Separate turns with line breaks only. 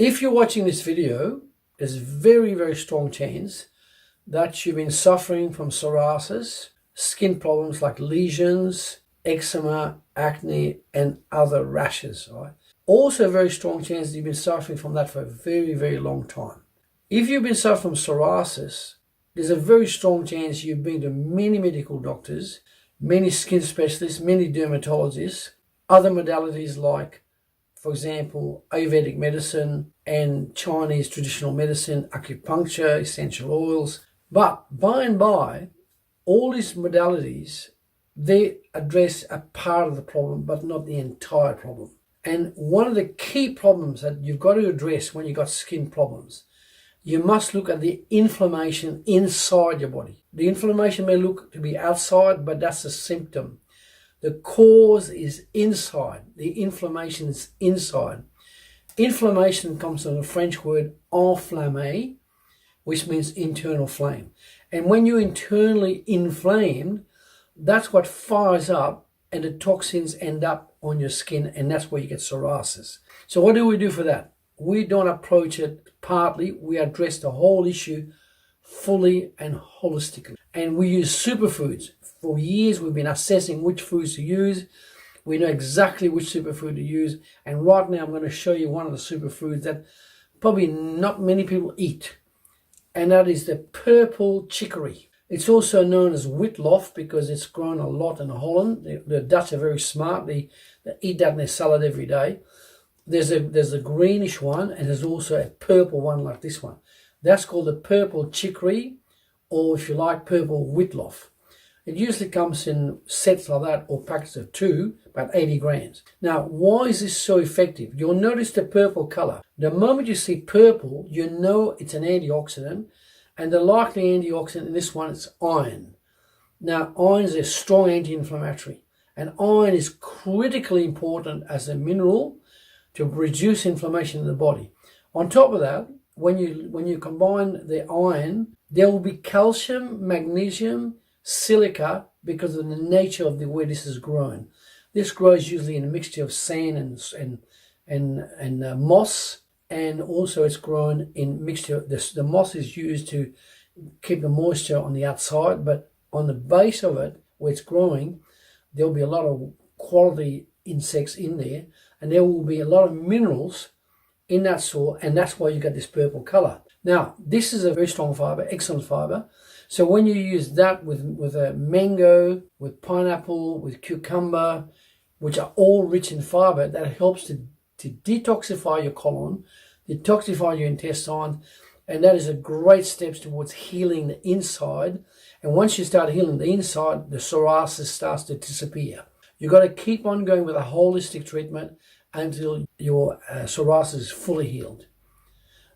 If you're watching this video, there's a very, very strong chance that you've been suffering from psoriasis, skin problems like lesions, eczema, acne, and other rashes, right? Also a very strong chance that you've been suffering from that for a very, very long time. If you've been suffering from psoriasis, there's a very strong chance you've been to many medical doctors, many skin specialists, many dermatologists, other modalities like, for example, Ayurvedic medicine and Chinese traditional medicine, acupuncture, essential oils. But by and by, all these modalities, they address a part of the problem, but not the entire problem. And one of the key problems that you've got to address when you've got skin problems, you must look at the inflammation inside your body. The inflammation may look to be outside, but that's a symptom. The cause is inside. The inflammation is inside. Inflammation comes from the French word enflammé, which means internal flame. And when you're internally inflamed, that's what fires up and the toxins end up on your skin, and that's where you get psoriasis. So what do we do for that? We don't approach it partly. We address the whole issue fully and holistically. And we use superfoods. For years, we've been assessing which foods to use. We know exactly which superfood to use. And right now, I'm going to show you one of the superfoods that probably not many people eat. And that is the purple chicory. It's also known as Whitlof because it's grown a lot in Holland. The Dutch are very smart. They eat that in their salad every day. There's a greenish one, and there's also a purple one like this one. That's called the purple chicory, or if you like, purple Whitlof. It usually comes in sets like that or packets of 2, about 80 grams. Now, why is this so effective? You'll notice the purple color. The moment you see purple, you know it's an antioxidant, and the likely antioxidant in this one is iron. Now, iron is a strong anti-inflammatory, and iron is critically important as a mineral to reduce inflammation in the body. On top of that, when you combine the iron, there will be calcium, magnesium, silica, because of the nature of the way this is grown. This grows usually in a mixture of sand and moss, and also it's grown in mixture. The moss is used to keep the moisture on the outside, but on the base of it, where it's growing, there will be a lot of quality insects in there, and there will be a lot of minerals in that soil, and that's why you get this purple color. Now, this is a very strong fiber, excellent fiber. So when you use that with a mango, with pineapple, with cucumber, which are all rich in fiber, that helps to detoxify your colon, detoxify your intestine, and that is a great step towards healing the inside. And once you start healing the inside, the psoriasis starts to disappear. You've got to keep on going with a holistic treatment until your psoriasis is fully healed.